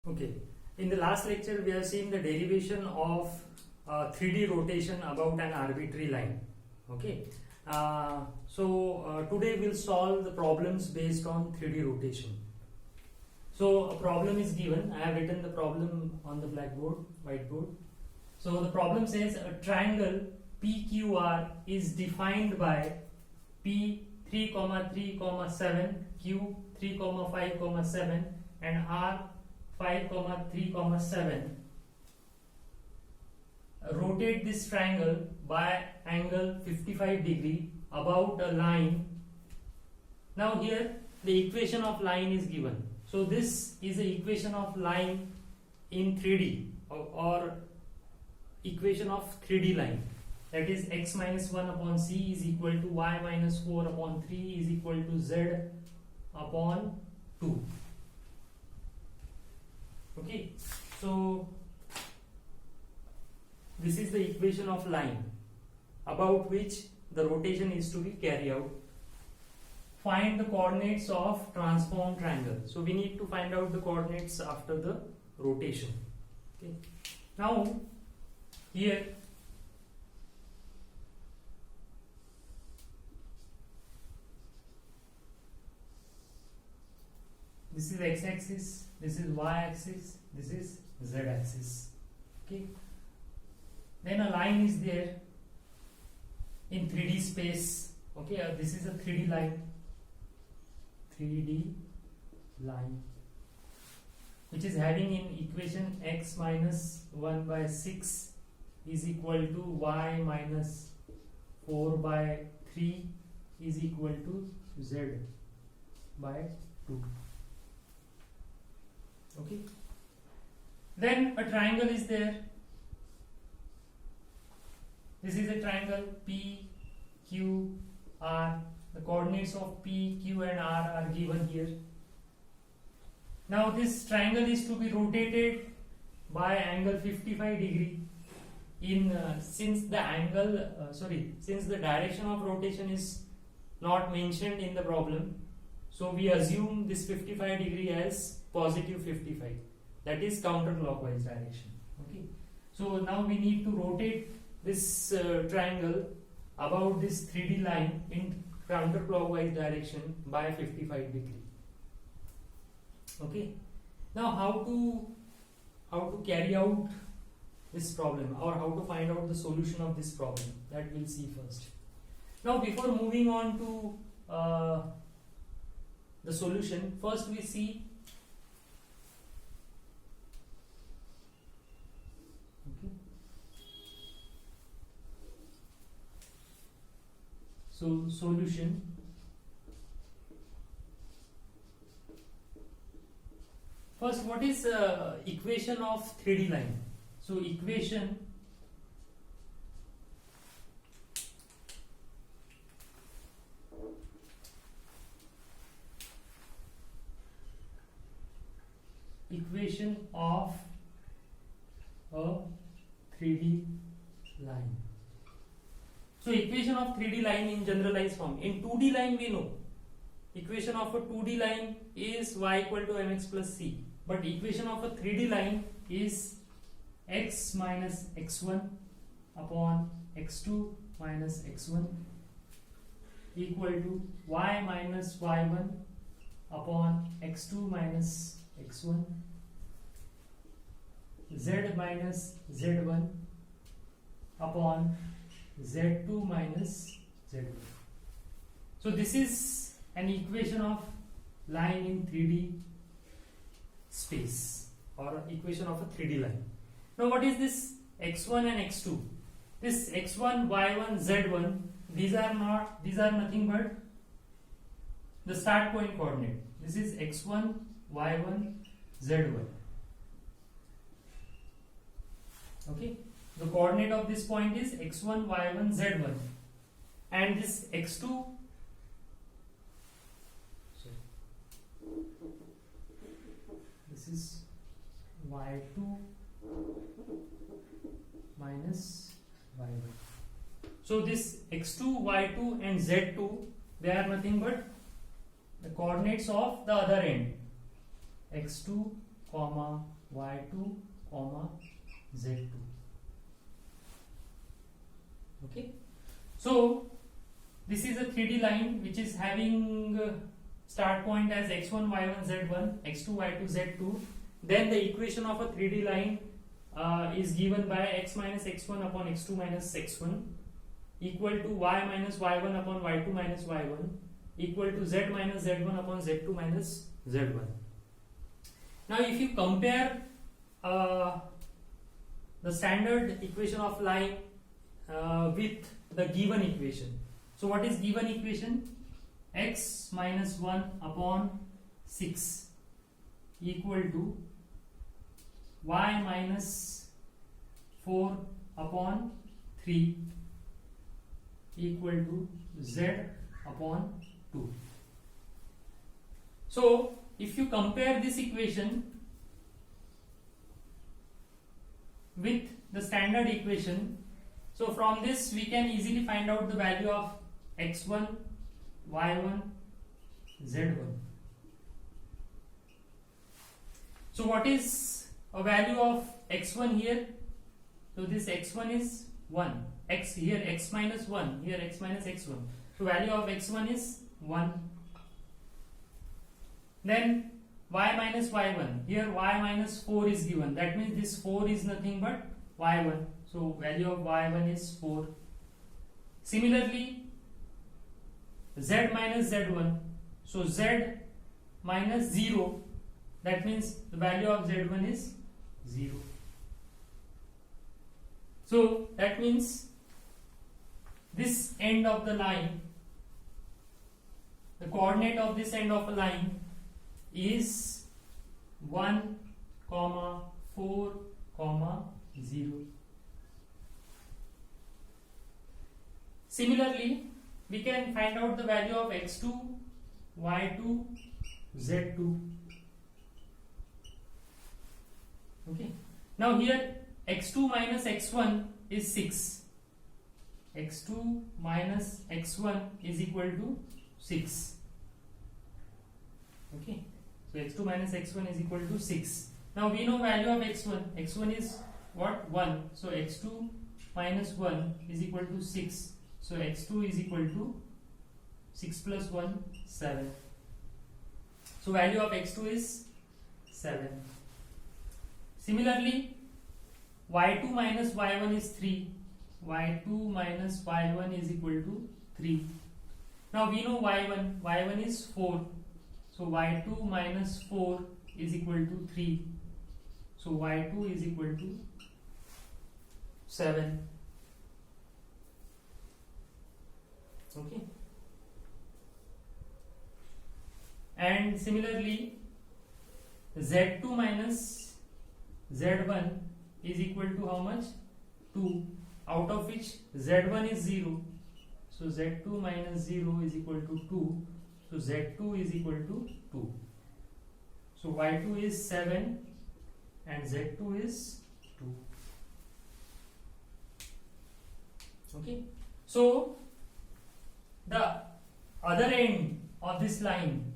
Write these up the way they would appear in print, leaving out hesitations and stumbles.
Okay. In the last lecture, we have seen the derivation of 3D rotation about an arbitrary line. Okay. Today we'll solve the problems based on 3D rotation. So a problem is given. I have written the problem on the blackboard, whiteboard. So the problem says a triangle PQR is defined by P 3, 3, 7, Q 3, 5, 7 and R 5, 3, 7. Rotate this triangle by angle 55 degree about a line. Now here the equation of line is given. So this is the equation of line in 3D or equation of 3D line. That is x minus 1 upon c is equal to y minus 4 upon 3 is equal to z upon 2. Okay, so this is the equation of line about which the rotation is to be carried out. Find the coordinates of transformed triangle. So we need to find out the coordinates after the rotation. Okay. Now here this is x-axis, this is y-axis, this is z-axis. Okay. Then a line is there in 3D space. Okay, this is a 3D line. 3D line, which is having in equation x minus 1 by 6 is equal to y minus 4 by 3 is equal to z by 2. Okay. Then a triangle is there. This is a triangle P, Q, R. The coordinates of P, Q and R are given here. Now this triangle is to be rotated by angle 55 degree in since the direction of rotation is not mentioned in the problem, so we assume this 55 degree as positive 55, that is counterclockwise direction. Okay, so now we need to rotate this triangle about this 3D line in counterclockwise direction by 55 degree. Okay, now how to carry out this problem or how to find out the solution of this problem, that we'll see first. Now before moving on to the solution, first we see so solution. First, what is equation of 3D line? So equation of a 3D line. So equation of 3D line in generalized form. In 2D line we know equation of a 2D line is y equal to mx plus c, but equation of a 3D line is x minus x1 upon x2 minus x1 equal to y minus y1 upon x2 minus x1 z minus z1 upon z2 minus z1. So this is an equation of line in 3D space or equation of a 3D line. Now what is this x1 and x2? This x1, y1, z1, these are nothing but the start point coordinate. This is x1, y1, z1. Okay. The coordinate of this point is x1, y1, z1, and this x2 this is y2 minus y1. So this x2, y2 and z2, they are nothing but the coordinates of the other end, x2, comma y2 comma z2. Okay, so this is a 3D line which is having start point as x1 y1 z1, x2 y2 z2. Then the equation of a 3D line is given by x minus x1 upon x2 minus x1 equal to y minus y1 upon y2 minus y1 equal to z minus z1 upon z2 minus z1. Now if you compare the standard equation of line with the given equation. So what is given equation? X minus 1 upon 6 equal to y minus 4 upon 3 equal to z upon 2. So if you compare this equation with the standard equation, so from this we can easily find out the value of x1, y1, z1. So what is a value of x1 here? So this x1 is 1. X here x minus 1, here x minus x1. So value of x1 is 1. Then y minus y1, here y minus 4 is given. That means this 4 is nothing but y1. So value of y1 is 4. Similarly, z minus z1. So z minus 0. That means the value of z1 is 0. So that means this end of the line, the coordinate of this end of a line is 1, 4, 0. Similarly, we can find out the value of x2, y2, z2. Okay. Now here x2 minus x1 is 6. x2 minus x1 is equal to 6. Okay. So x2 minus x1 is equal to 6. Now we know value of x1. x1 is what? 1. So x2 minus 1 is equal to 6. So x2 is equal to 6 plus 1, 7. So value of x2 is 7. Similarly, y2 minus y1 is 3. y2 minus y1 is equal to 3. Now we know y1. y1 is 4. So y2 minus 4 is equal to 3. So y2 is equal to 7. Okay. And similarly, z2 minus z1 is equal to how much? 2. Out of which z1 is 0. So z2 minus 0 is equal to 2. So z2 is equal to 2. So y2 is 7 and z2 is 2. Okay. So the other end of this line,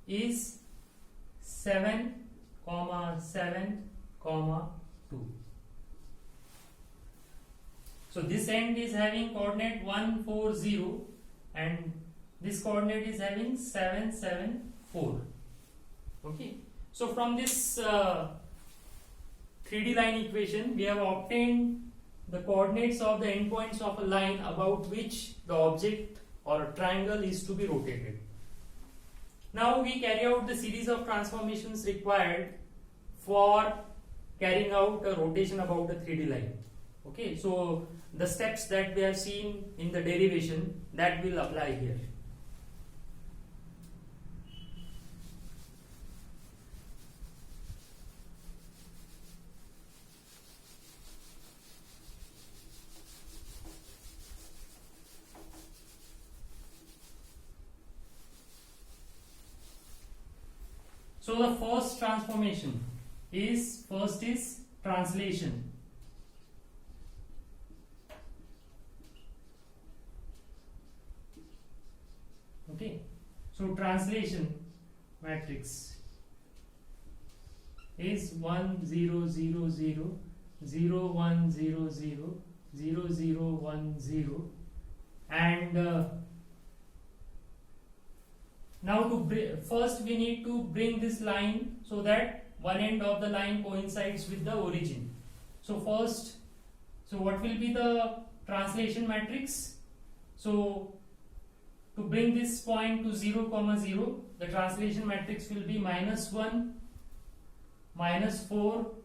is 7, 7, 2. So this end is having coordinate 1, 4, 0 and this coordinate is having 7, 7, 4. Okay. So from this 3D line equation, we have obtained the coordinates of the endpoints of a line about which the object or a triangle is to be rotated. Now we carry out the series of transformations required for carrying out a rotation about a 3D line. Okay, so the steps that we have seen in the derivation, that will apply here. So the first transformation is translation. translation matrix is 1 0 0 0 0 1 0 0 0 0 1 0, and now first we need to bring this line so that one end of the line coincides with the origin. So first, so what will be the translation matrix? So to bring this point to 0 comma 0, the translation matrix will be -1 -4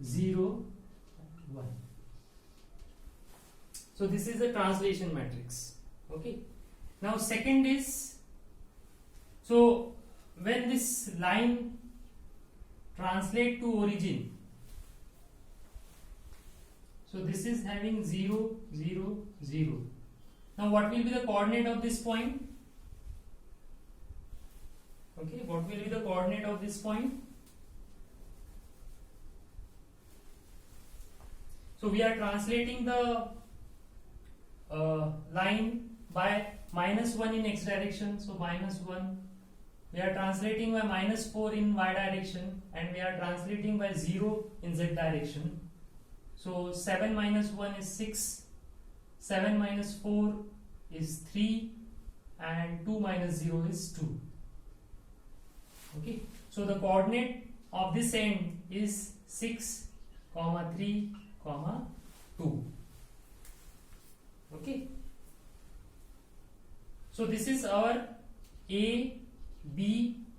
0 1. So this is the translation matrix. Okay. Now second is, so when this line translate to origin, so this is having 0 0 0. Now what will be the coordinate of this point? Okay, what will be the coordinate of this point? So we are translating the line by -1 in x direction, so -1. We are translating by -4 in y direction, and we are translating by 0 in z direction. So 7 minus 1 is 6, 7 minus 4 is 3, and 2 minus 0 is 2. Okay, so the coordinate of this end is 6, 3, 2. Okay, so this is our A, B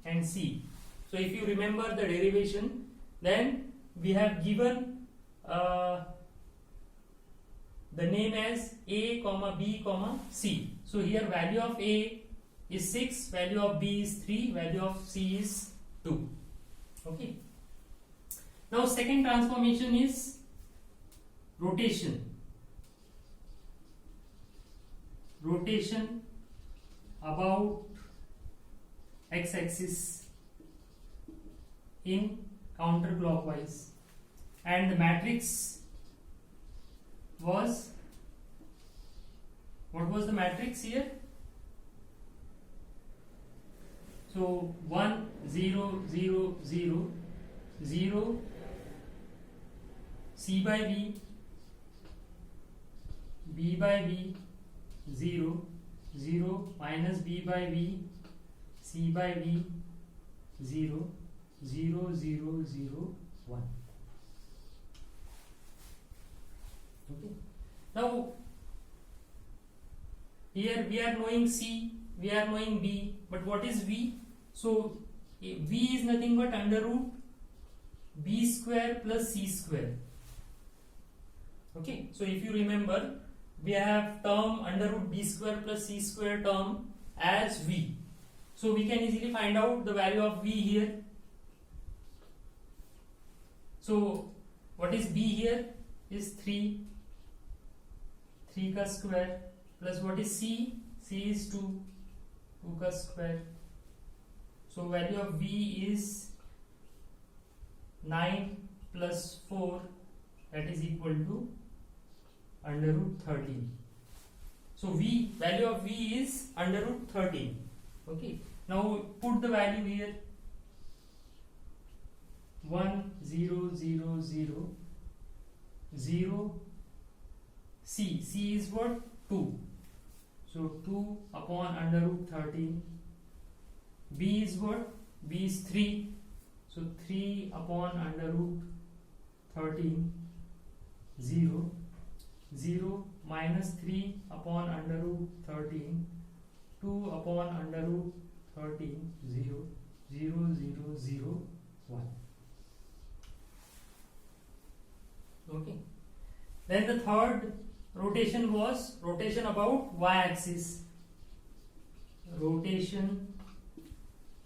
and C. So if you remember the derivation, then we have given the name as A, B, C. So here value of A is 6, value of B is 3, value of C is 2. Okay. Now second transformation is rotation. Rotation about x-axis in counterclockwise, and the matrix was, what was the matrix here? So 1 0 0 0 0 C by V, B by V, 0 0 minus B by V, C by V, 0 0 0 0 1. Okay. Now here we are knowing C, we are knowing B, but what is V? So V is nothing but under root B square plus C square. Okay, so if you remember, we have term under root B square plus C square term as V. So we can easily find out the value of V here. So what is B here? Is 3 ka square, plus what is C? C is 2 ka square. So value of V is 9 plus 4, that is equal to under root 13. So value of V is under root 13. Okay. Now put the value here. 1 0 0 0 0 C. C is what? 2. So 2 upon under root 13. B is what? B is 3. So 3 upon under root 13. 0 0 minus 3 upon under root 13. 2 upon under root 13. 0 0 0 0 1. Okay. Then the third rotation was rotation about y-axis. Rotation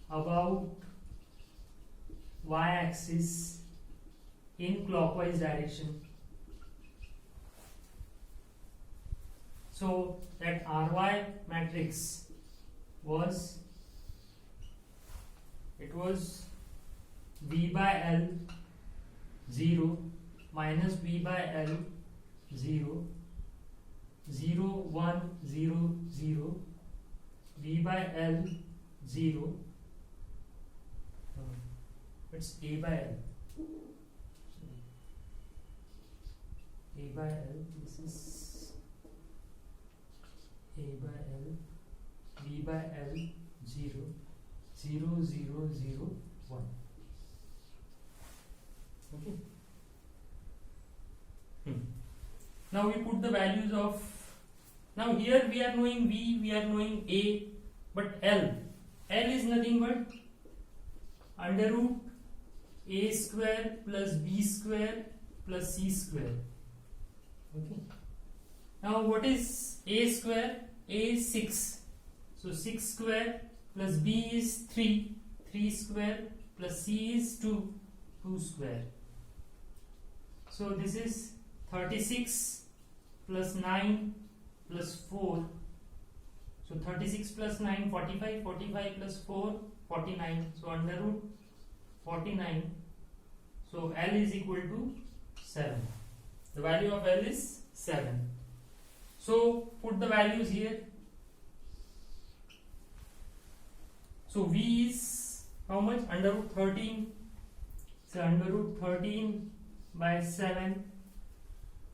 about y-axis in clockwise direction. So that Ry matrix was, it was V by L 0 minus V by L 0 0 1 0 0 V by L 0. It's A by L. A by L. This is A by L. V by L 0 0 0 0 1. Okay. Now we put the values of. Now here we are knowing V, we are knowing A, but L is nothing but under root A square plus B square plus C square. Okay. Now what is A square? A is 6. So 6 square plus B is 3. 3 square plus C is 2. 2 square. So this is 36 plus 9 plus 4. So 36 plus 9, 45. 45 plus 4, 49. So under root 49. So L is equal to 7. The value of L is 7. So put the values here. So V is how much? Under root 13. So under root 13 by 7,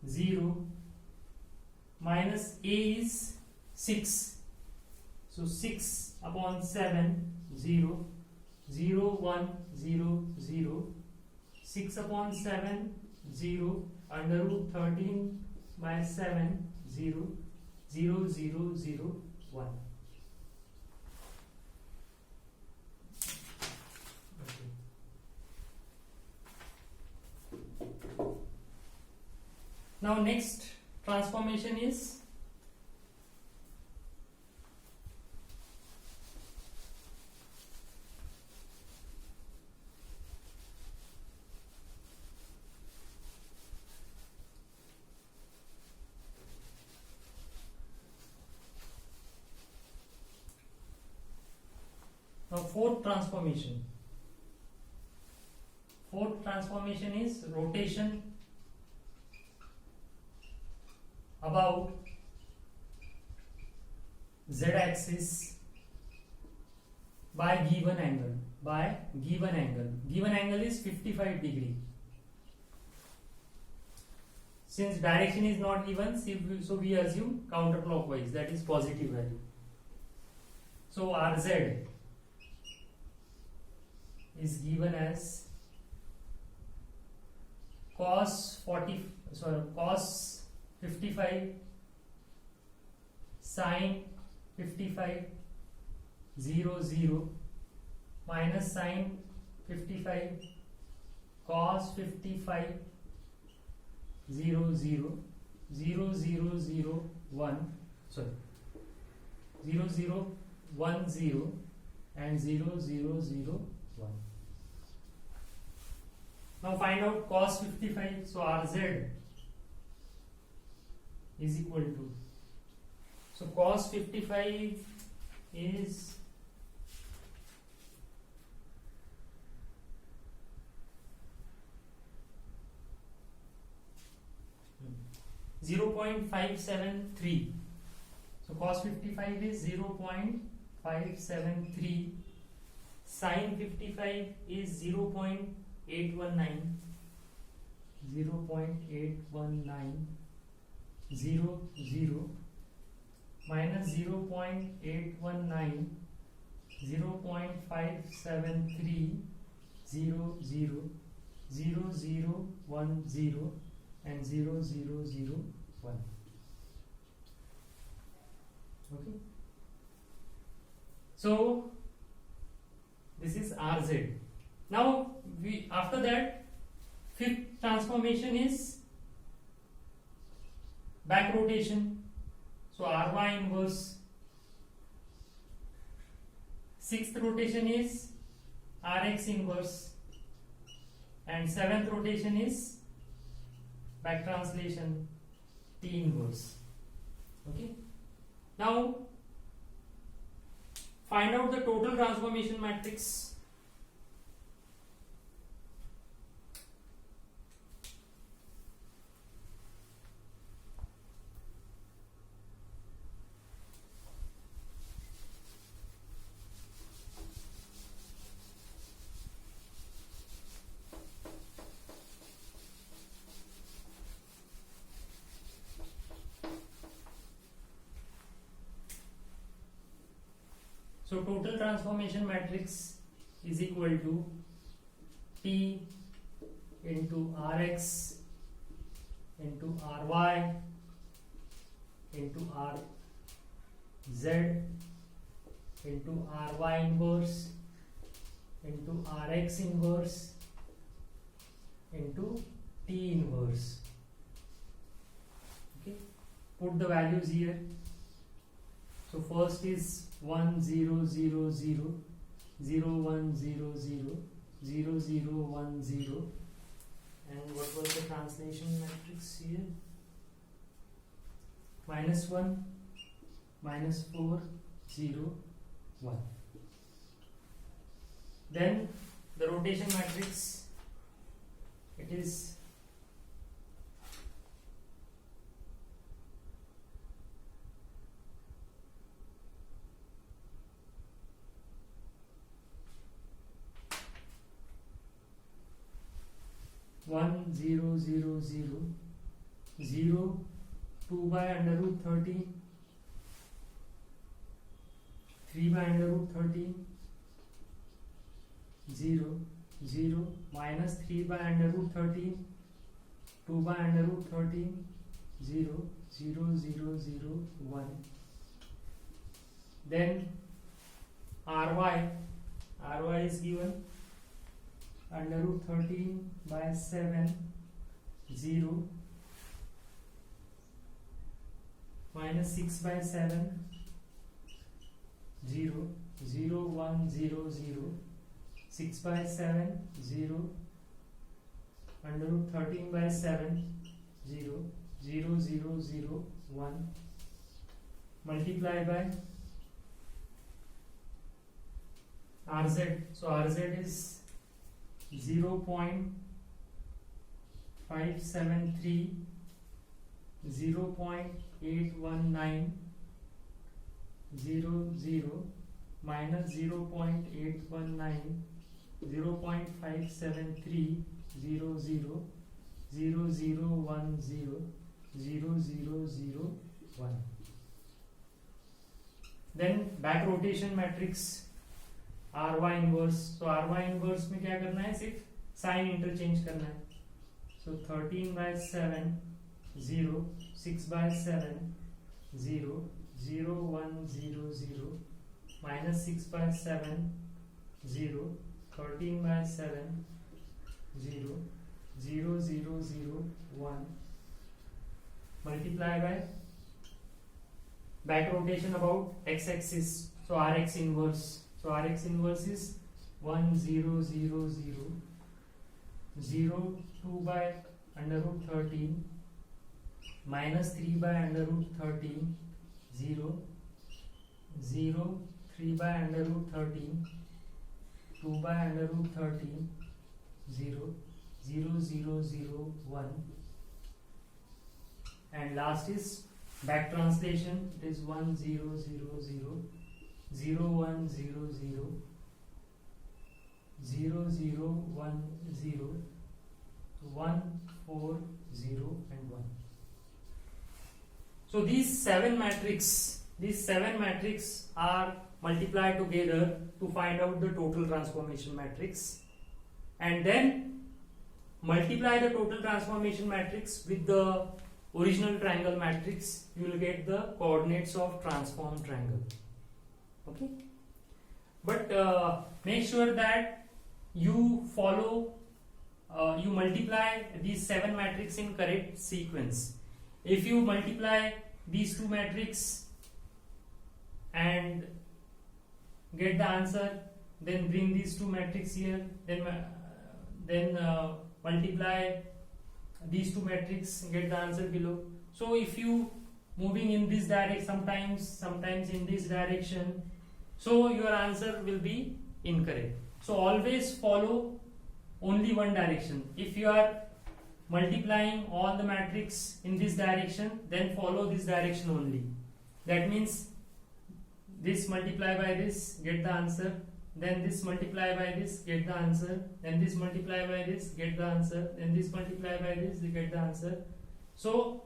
0. Minus A is 6. So 6 upon 7, 0. 0, 1, 0, 0. 6 upon 7, 0. Under root 13 by 7, 0. 0, 0, 0, 1. Now next transformation is now fourth transformation. Fourth transformation is rotation about Z axis by given angle. By given angle. Given angle is 55 degree. Since direction is not given, so we assume counterclockwise, that is positive value. So RZ is given as cos 55 sin 55 0 0 minus sin 55 cos 55 0 0 0 0 0 1 sorry 0 0 1 0 and 0 0 0 1. Now find out cos 55. So RZ is equal to, so cos 55 is 0.573. So cos 55 is 0.573. Sin 55 is 0.819. 0.819 0 0 minus 0.819 0.573 0 0 0 0 1 0 and 0 0 0 1. Okay. So this is RZ. Now we after that fifth transformation is back rotation. So RY inverse. Sixth rotation is RX inverse. And seventh rotation is back translation T inverse. Okay. Now find out the total transformation matrix. So total transformation matrix is equal to P into Rx into Ry into Rz into Ry inverse into Rx inverse into T inverse. Okay, put the values here. So first is 1 0 0 0 0 1 0 0 0 0 1 0, and what was the translation matrix here? -1 -4 0 1. Then the rotation matrix, it is 1 0 0 0 0 2 by under root 13 3 by under root 13 0 0 minus 3 by under root 13 2 by under root 13 0 0 0 0 1. Then ry is given under root 13 by 7 0 minus 6 by 7 0 0 1 0 0 6 by 7 0 under root 13 by 7 0 0 0 0 1 multiply by rz. So rz is 0.573 0.819 0 0 minus 0.819 0.573 0 0 0 0 1 0 0 0 0 1. Then back rotation matrix ry inverse. So ry inverse में क्या करना है, सिर्फ sign interchange करना है. So 13 by 7 0 6 by 7 0 0 1 0 0 minus 6 by 7 0 13 by 7 0 0 0 0 1 multiply by back rotation about x-axis. So rx inverse. So rx inverse is 1 0 0 0 0 2 by under root 13 minus 3 by under root 13 0 0 3 by under root 13 2 by under root 13 0 0 0 0 1. And last is back translation. It is 1 0 0 0 0 1 0 0 0 0 1 0 1 4 0 and 1. So these seven matrices are multiplied together to find out the total transformation matrix, and then multiply the total transformation matrix with the original triangle matrix. You will get the coordinates of transformed triangle. Okay, but make sure that you follow you multiply these seven matrices in correct sequence. If you multiply these two matrices and get the answer, then bring these two matrices here, then multiply these two matrices, get the answer below. So if you moving in this direction, sometimes in this direction, so your answer will be incorrect. So always follow only one direction. If you are multiplying all the matrix in this direction, then follow this direction only. That means this multiply by this, get the answer, then this multiply by this, get the answer, then this multiply by this, get the answer, then this multiply by this, you get the answer. So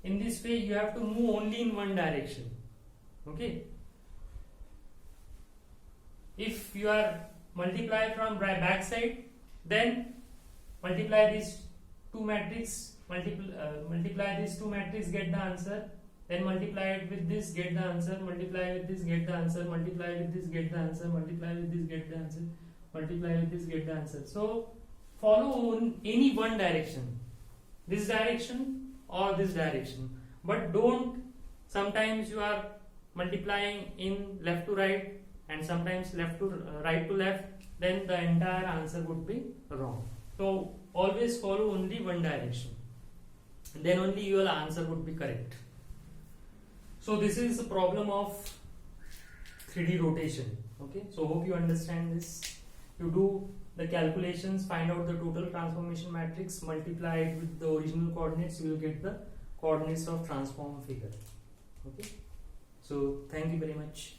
in this way you have to move only in one direction. Okay. if you are multiply from back side, then multiply these two matrix, multiply these two matrix, get the answer, then multiply it with this, get the answer, multiply with this, get the answer, multiply with this, get the answer, multiply with this, get the answer, multiply with this, get the answer. So follow any one direction, this direction or this direction, but don't, sometimes you are multiplying in left to right and sometimes left to right to left, then the entire answer would be wrong. So always follow only one direction, then only your answer would be correct. So this is the problem of 3D rotation. Okay, so hope you understand this. You do the calculations, find out the total transformation matrix, multiply it with the original coordinates, you will get the coordinates of transform figure. Okay, so thank you very much.